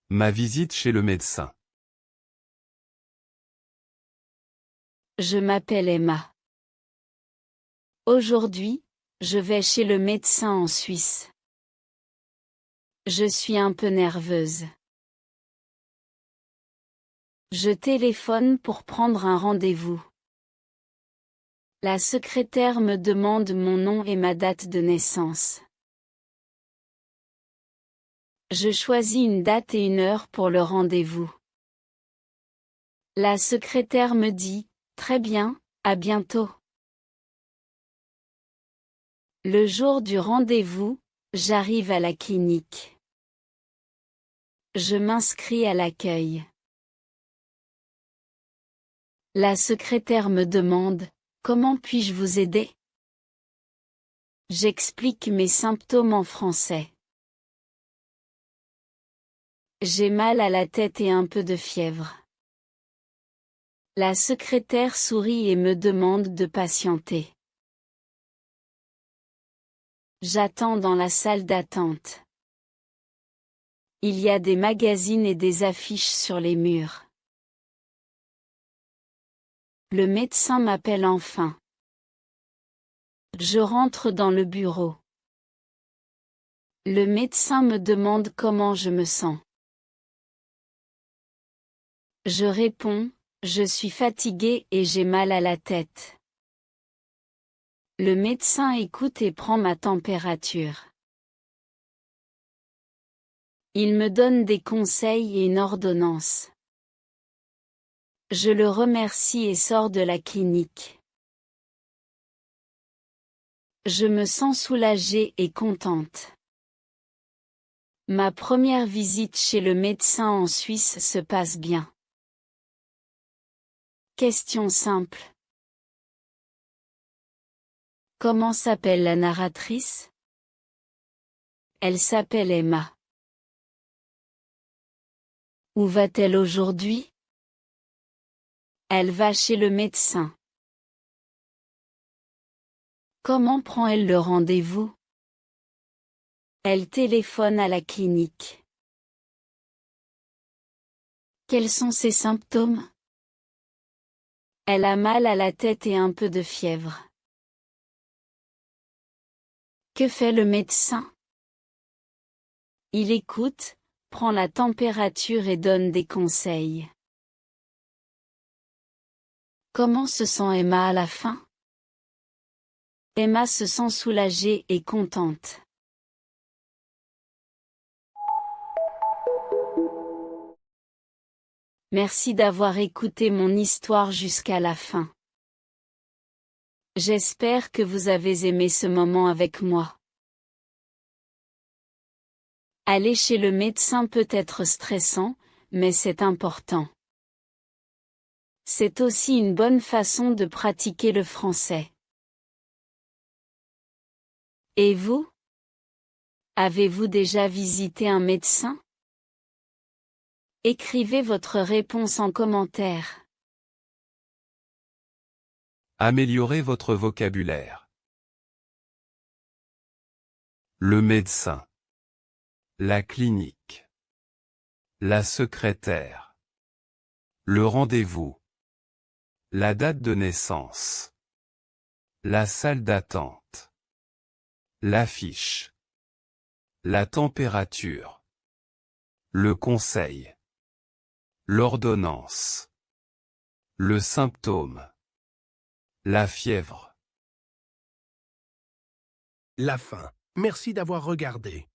Ma visite chez le médecin. Je m'appelle Emma. Aujourd'hui, je vais chez le médecin en Suisse. Je suis un peu nerveuse. Je téléphone pour prendre un rendez-vous. La secrétaire me demande mon nom et ma date de naissance. Je choisis une date et une heure pour le rendez-vous. La secrétaire me dit, très bien, à bientôt. Le jour du rendez-vous, j'arrive à la clinique. Je m'inscris à l'accueil. La secrétaire me demande, comment puis-je vous aider? J'explique mes symptômes en français. J'ai mal à la tête et un peu de fièvre. La secrétaire sourit et me demande de patienter. J'attends dans la salle d'attente. Il y a des magazines et des affiches sur les murs. Le médecin m'appelle enfin. Je rentre dans le bureau. Le médecin me demande comment je me sens. Je réponds, je suis fatiguée et j'ai mal à la tête. Le médecin écoute et prend ma température. Il me donne des conseils et une ordonnance. Je le remercie et sors de la clinique. Je me sens soulagée et contente. Ma première visite chez le médecin en Suisse se passe bien. Question simple. Comment s'appelle la narratrice? Elle s'appelle Emma. Où va-t-elle aujourd'hui? Elle va chez le médecin. Comment prend-elle le rendez-vous? Elle téléphone à la clinique. Quels sont ses symptômes? Elle a mal à la tête et un peu de fièvre. Que fait le médecin? Il écoute, prend la température et donne des conseils. Comment se sent Emma à la fin? Emma se sent soulagée et contente. Merci d'avoir écouté mon histoire jusqu'à la fin. J'espère que vous avez aimé ce moment avec moi. Aller chez le médecin peut être stressant, mais c'est important. C'est aussi une bonne façon de pratiquer le français. Et vous? Avez-vous déjà visité un médecin? Écrivez votre réponse en commentaire. Améliorez votre vocabulaire. Le médecin. La clinique. La secrétaire. Le rendez-vous. La date de naissance. La salle d'attente. L'affiche. La température. Le conseil. L'ordonnance. Le symptôme. La fièvre. La fin. Merci d'avoir regardé.